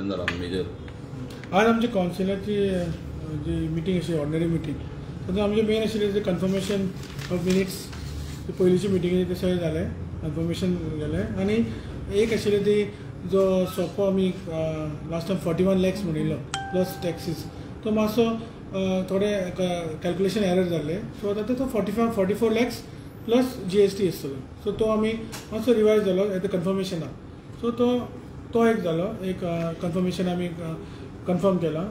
Discussion जाला major? आज आमच्या कावन्सिलाची जी मिटींग आशिल्ली ऑर्डिनरी मिटींग तातूंत आमचें मेन आशिल्लें जे कन्फर्मेशन ऑफ मिनिट्स पयलींची मिटींग ते सगळें जालें, कन्फर्मेशन जालें आनी एक आशिल्लें ती जो सोंपो आमी लास्ट टायम 41 lakhs म्हणिल्लो प्लस टॅक्सीस तो मातसो थोडे कॅल्क्युलेशन एरर जाल्ले सो आतां तो 44 lakhs प्लस GST आसतलो सो तो आमी मातसो रिवायज जालो एट द कन्फर्मेशनाक सो तो एक जालो एक कन्फर्मेशन आमी कन्फर्म केला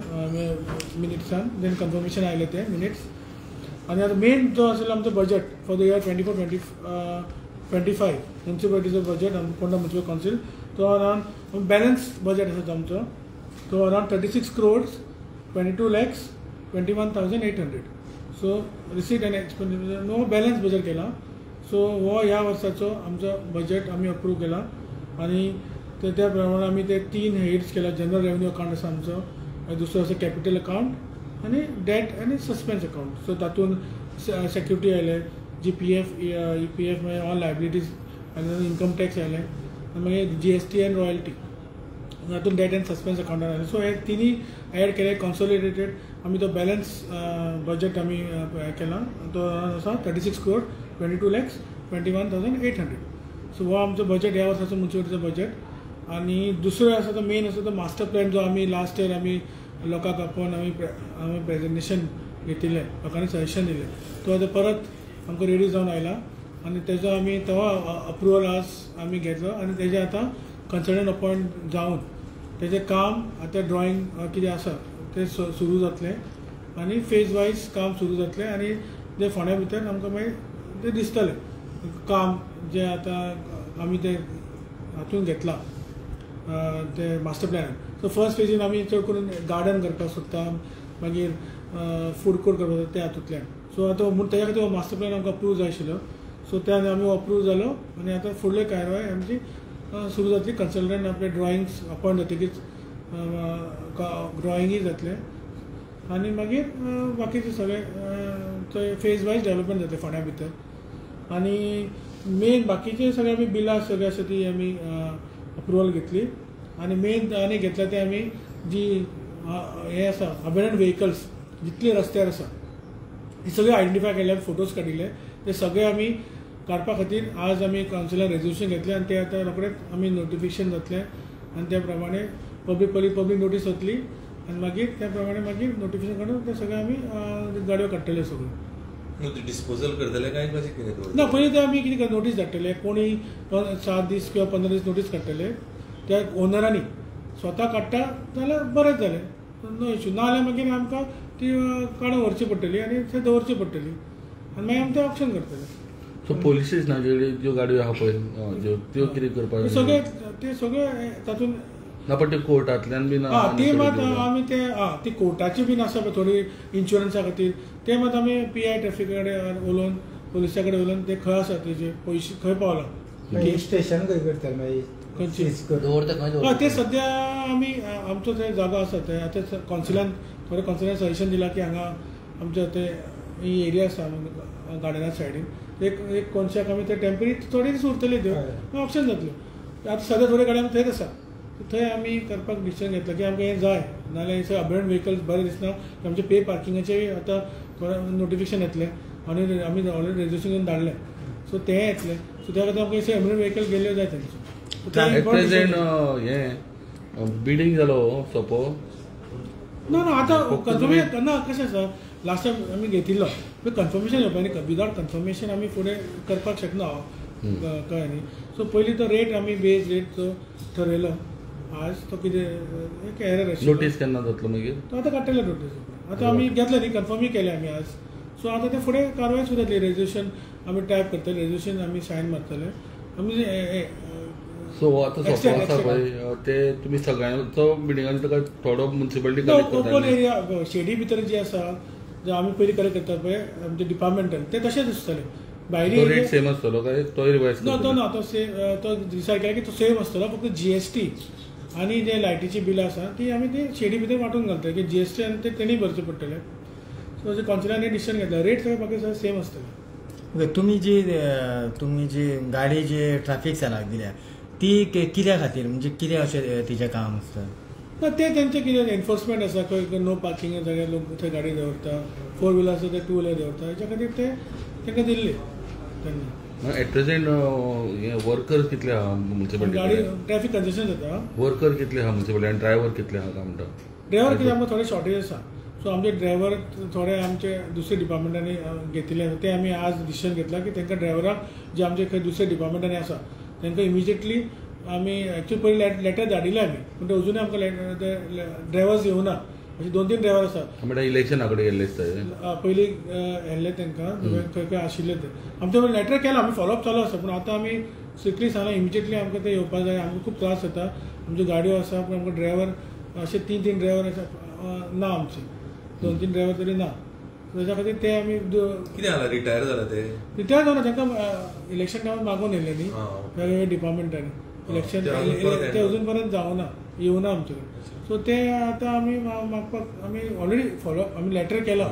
मिनिट्सान देन कन्फर्मेशन आयले ते मिनिट्स आनी आतां मेन जो आसलो आमचो बजेट फॉर द इयर 24-25 म्युन्सिपालिटीचो बजेट फोंडा म्युन्सिपल कावन्सील तो अरावंड बॅलन्स बजेट आसा आमचो तो around 36 crores 22 lakhs 21,800 so receipt आनी एक्सपेंडिचर नो बॅलन्स बजेट केला सो हो ह्या वर्साचो आमचो बजेट आमी अप्रूव केला आनी त्या प्रमाणे आमी ते 3 हेड्स केला जनरल रेवन्यू अकाउंट आसा आमचो दुसरो आसा कॅपिटल अकाउंट आनी डेट आनी सस्पेन्स अकाउंट सो तातूंत सेक्युरिटी आयले जी PF EPF मागीर ऑल लायबिलिटीज आनी इनकम टॅक्स आयले आनी मागीर GST आनी रॉयल्टी तातूंत डेट एंड सस्पेन्स अकाउंटान आयले सो हे तिनी एड केले कॉन्सोलिडेटेड आमी तो बॅलन्स बजेट आमी केला तो आसा 36 crores 22 lakhs 21,800 सो हो आमचो बजेट ह्या वर्साचो म्युन्सिपालिटीचो बजेट आनी दुसरो आसा तो मेन आसा तो मास्टर प्लॅन जो आमी लास्ट इयर आमी लोकांक आपोवन आमी प्रेजेंटेशन घेतिल्लें लोकांनी सजेशन दिलें तो आतां परत आमकां रेडी जावन आयला आनी तेजो आमी तो अप्रुवल आज आमी घेतलो आनी तेजे आतां कन्सल्टंट अपॉयंट जावन तेजें काम आतां ड्रॉइंग कितें आसा तें सुरू जातलें आनी फेज वायज काम सुरू जातलें आनी जे फोंड्या भितर आमकां मागीर तें दिसतलें काम जें आतां आमी तें हातूंत घेतलां ते मास्टर प्लॅन सो फर्स्ट फेजीन आमी चड करून गार्डन करपाक सोदता मागीर फूड कोर्ट करपाक सोदता त्या हातूंतल्यान सो आतां म्हूण तेज्या खातीर हो मास्टर प्लॅन आमकां अप्रूव जाय आशिल्लो सो त्यान आमी अप्रूव जालो आनी आतां फुडले कारवाय आमची सुरू जातली कन्सल्टंट आपले ड्रॉइंग्स अपॉयंट जातकीच ड्रॉइंगूय जातले आनी मागीर बाकीचे सगळे फेज वायज डेवलपमेंट जातले फोंड्या भितर आनी मेन बाकीचे सगळे आमी बिलां सगळी आसा ती आमी अप्रुवल घेतली आनी मेन आनी घेतला ते आमी जी हे आसा अबेंडन्ड व्हेकल्स जितले रस्त्यार आसा ती सगळे आयडेंटिफाय केले फोटोज काडिल्ले ते सगळे आमी काडपा खातीर आज आमी कावन्सिलान रेजोल्युशन घेतलें आनी ते आतां रोखडेंच आमी नोटिफिकेशन जातलें आनी त्या प्रमाणे पब्लीक नोटीस वतली आनी मागीर त्या प्रमाणे मागीर नोटिफिकेशन काडून ते सगळे आमी गाडयो काडटले सगळ्यो डिस्पोजल करतले काय कशें कितें ना पयलीं ते आमी कितें नोटीस धाडटले कोणी 7 दीस किंवा 15 दीस नोटीस काडटले त्या ओनरांनी स्वता काडटा जाल्यार बरेंच जालें नो इश्यू ना जाल्यार मागीर आमकां ती काडून व्हरची पडटली आनी थंय दवरची पडटली आनी मागीर आमी तें ऑप्शन करतले सो पोलीस स्टेशनाचे ज्यो गाडयो आहा पळय त्यो कितें करपाक ते सगळे तातूंत ना पण ते कोर्टांतल्यान बीन ती मात आमी ते ती कोर्टाची बीन आसा पळय थोडी इन्शुरन्सा खातीर ते मात आमी PI ट्रॅफिक कडेन उलोवन पुलिसा कडेन उलोवन ते खंय आसा तेजे पयशे खंय पावला स्टेशन खंय करतले मागीर ते सद्या आमी आमचो ते जागो आसा ते आतां कावन्सिलान थोडे कावन्सिलान सजेशन दिलां की हांगा आमचे ते ही एरिया आसा गार्डना सायडीन एक कोनशाक आमी ते टेम्पररी थोडे दीस उरतले त्यो ऑप्शन जातल्यो आतां सद्या थोडे गाडी आमी थंयच आसा थंय आमी करपाक डिसिजन घेतला की आमकां हें जाय नाजाल्यार हे अबेंडन्ड व्हेकल्स बरें दिसना आमचे पे पार्किंगाचे आतां नोटिफिकेशन येतलें आनी आमी ऑलरेडी रेजोल्युशन घेवन धाडलें सो तें येतलें सो त्या खातीर आमकां अबेंडन्ड व्हेकल गेल्यो जाय तेंच्यो प्रेजेंट हें बिडिंग जालो सोपो ना आतां कन्फर्मेशन ना कशें आसा लास्ट टायम आमी घेतिल्लो कन्फर्मेशन येवपा न्ही विदावट कन्फर्मेशन आमी फुडें करपाक शकना कळ्ळें न्ही सो पयलीं तो रेट आमी बेज रेट तो ठरयलो आज तो कितें एक एरर आशिल्लो नोटीस केन्ना जातलो मागीर तो आतां काडटले नोटीस आतां आमी घेतले न्ही कन्फर्मूय केले आमी आज सो आतां ते फुडें कारवाय सुरू जातली रेजोल्युशन आमी टायप करतले रेजोल्युशन आमी सायन मारतले आमी सो आतां सोंपो आसा पळय ते तुमी सगळ्यांचो बिल्डिंगांचो ताका थोडो म्युन्सिपालिटी ओपन एरिया शेडी भितर जे आसा जे आमी पयलीं कलेक्ट करता पळय आमचे डिपार्टमेंटल ते तशेंच आसतले भायली रेट सेम आसतलो काय तो रिवायज ना तो डिसायड केला की तो सेम आसतलो फक्त GST आनी जे लायटीची बिलां आसा ती आमी ती शेडी भितर वांटून घालता की GST आनी ते तेणी भरचे पडटले सो जे कावन्सिलान डिसिजन घेतला रेट सगळे बाकी सगळे सेम आसतले तुमी जी गाडी जी ट्रॅफिक सेलाक दिल्या ती कित्या खातीर म्हणजे कितें अशें तिचें काम आसता ना ते तेंचे कितें एनफोर्समेंट आसा खंय नो पार्किंग जाग्यार लोक थंय गाडी दवरता 4 व्हिलर आसा ते 2 व्हिलर दवरता हेच्या खातीर ते तांकां दिल्ले तेन्ना एट प्रेझेंट वर्कर्स कितले आहा म्युनिसिपालिटी गाडी ट्रॅफिक कंजेशन जाता वर्कर कितले आहा म्युनिसिपालिटी आनी ड्रायव्हर कितले आहा काय म्हणटा ड्रायव्हर कितें आमकां थोडे शॉर्टेज आसा सो आमचे ड्रायव्हर थोडे आमचे दुसऱ्या डिपार्टमेंटांनी घेतिल्ले आसा ते आमी आज डिसिजन घेतला की तांकां ड्रायव्हराक जे आमचे खंय दुसऱ्या डिपार्टमेंटांनी आसा तांकां इमिजिएटली आमी एक्चुअली पयलीं लेटर धाडिल्ले आमी पूण ते अजुनूय आमकां ड्रायव्हर्स येवना अशे 2-3 ड्रायव्हर आसा म्हणटा इलेक्शना कडेन गेल्ले पयलीं येल्ले तांकां खंय खंय आशिल्ले ते आमचे लेटर केला आमी फॉलोअप चालू आसा पूण आतां आमी स्ट्रिक्टली सांगला इमिजिएटली आमकां ते येवपाक जाय आमकां खूब त्रास जाता आमच्यो गाडयो आसा पूण आमकां ड्रायव्हर अशे 3 ड्रायव्हर आसा ना आमचे 2-3 ड्रायव्हर तरी ना त्याच्या खातीर ते आमी कितें जाला रिटायर जाला ते रिटायर जावन तांकां इलेक्शन टायमार मागून येयल्ले न्ही वेगवेगळ्या डिपार्टमेंटांनी इलेक्शन ते अजून पर्यंत जावना येवना आमचे कडेन सो ते आतां आमी मागपाक आमी ऑलरेडी फॉलो आमी लेटर केला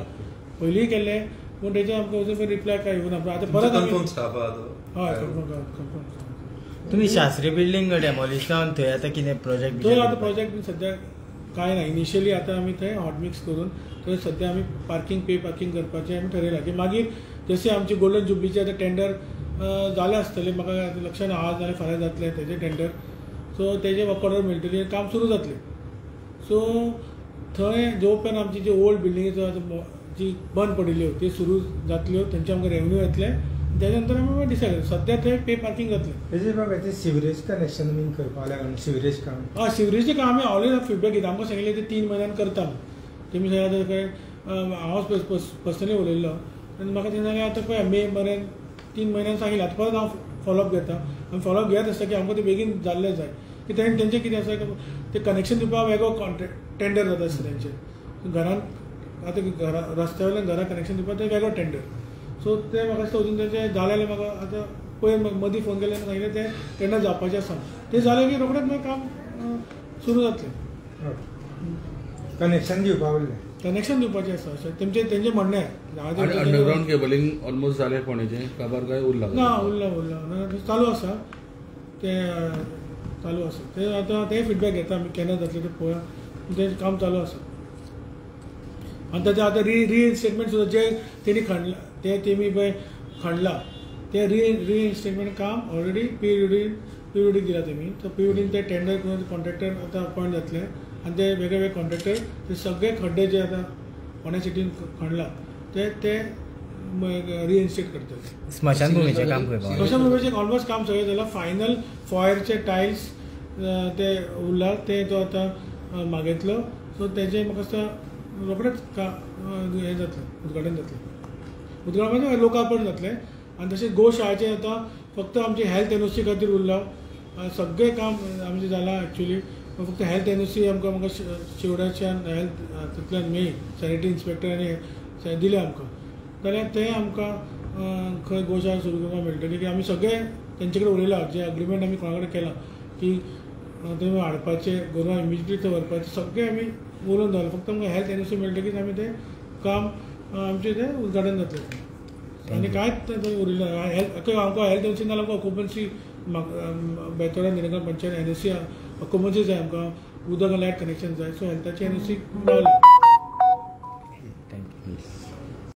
पयलींय केल्ले पूण तेजे आमकां अजून पर्यंत रिप्लाय काय येवना आतां परत कन्फर्म स्टाफ आहा तो हय कन्फर्म तुम्ही शास्त्री बिल्डिंग डेमोलिश जावन थंय आतां कितें प्रोजेक्ट थंय आतां प्रोजेक्ट सद्या काय ना इनिशियली आतां आमी थंय हॉट मिक्स करून थंय सद्या आमी पे पार्किंग करपाचें आमी थरयलां की मागीर जशें आमची गोल्डन जुबलीचें आतां टेंडर जालें आसतलें म्हाका लक्षांत आज नाल्यार फाल्यां जातलें तेजें टेंडर सो तेजे वर्क ऑर्डर मेळटली काम सुरू जातलें सो थंय जो पर्यंत आमची जी ओल्ड बिल्डिंगेचो जी बंद पडिल्ल्यो ती सुरू जातल्यो तेंचे आमकां रेवन्यू येतले त्याच्या नंतर आमी डिसायड सद्या थंय पे पार्किंग जातलें तेजे बाबा ते सिवरेज कनेक्शन बीन करपाक लागून सिवरेज काम हय सिवरेजचें काम आमी ऑलरेडी फिडबॅक घेता आमकां सांगिल्लें ते 3 म्हयन्यान करता तेमी सांगलें खंय हांव पर्सनली उलयल्लो आनी म्हाका तें सांगलें आतां पळय मे मेरेन 3 म्हयन्यान सांगिल्लें आतां परत हांव फॉलोअप घेता आनी फॉलोअप घेत आसता की आमकां तें बेगीन जाल्लें जाय की तेंचें कितें आसा ते कनेक्शन दिवपाक वेगळो टेंडर जाता आसता तेंचें घरांत आतां रस्त्या वयल्यान घरा कनेक्शन दिवपाक ते वेगळो टेंडर सो ते म्हाका दिसता अजून तेंचें जालें जाल्यार म्हाका आतां पयर मदीं फोन केल्ले सांगिल्लें तें टेंडर जावपाचें आसा तें जालें की रोखडेंच मागीर काम सुरू जातलें कनेक्शन दिवपाक उरलें कनेक्शन दिवपाचें आसा अशें तेंचें म्हणणें अंडरग्राउंड केबलिंग ऑलमोस्ट जालें फोंडेचें काबार काय उरला ना उरला चालू आसा तें चालू आसा ते आतां ते फिडबॅक घेता आमी केन्ना जातलें तें पळोवया तें काम चालू आसा आनी ताचें आतां रिइन्स्टेटमेंट सुद्दां जे तेणी खणला तेमी पळय खणला ते रिइन्स्टेटमेंट काम ऑलरेडी पीडब्ल्यूडी दिला तेमी तर पीडब्ल्यूडीन ते टेंडर करून कॉन्ट्रॅक्टर आतां अपॉयंट जातले आनी ते वेगळे कॉन्ट्रॅक्टर ते सगळे खड्डे जे आतां फोंड्या सिटीन खणला ते रिइन्स्टेट करतात स्मशानभुमीचें काम करपाक स्मशानभुमीचें ऑलमोस्ट काम सगळें जालां फायनल फॉयरचे टायल्स ते उरला ते तो आतां मागयतलो सो तेजें म्हाका दिसता रोखडेंच हें जातलें उद्घाटन जातलें उद्घाटन म्हणजे लोकार्पण जातलें आनी तशेंच गोशाळेचें आतां फक्त आमची हेल्थ एनओसी खातीर उरला सगळें काम आमचें जालां एक्चुली फक्त हेल्थ एनओसी आमकां शिवड्याच्यान हेल्थ तितल्यान मेळ्ळी सॅनिटरी इन्स्पेक्टरांनी दिलें आमकां जाल्यार तें आमकां खंय गोशाळा सुरू करपाक मेळटली की आमी सगळे तेंचे कडेन उलयला जे अग्रिमेंट आमी कोणा कडेन केलां की थंय हाडपाचें गोरवां इमिजिएटली थंय व्हरपाचें सगळें आमी उलोवन दवरलां फक्त आमकां हेल्थ एनओसी मेळटकीच आमी तें काम आमचें तें उद्घाटन जातलें आनी कांयच उरिल्लें आमकां हेल्थ एनओसी नाल्यार आमकां occupancy Betora Nilanga panchayat NOC occupancy जाय आमकां उदक लायट कनेक्शन जाय सो हेल्थाची एनओसी मेळ्ळी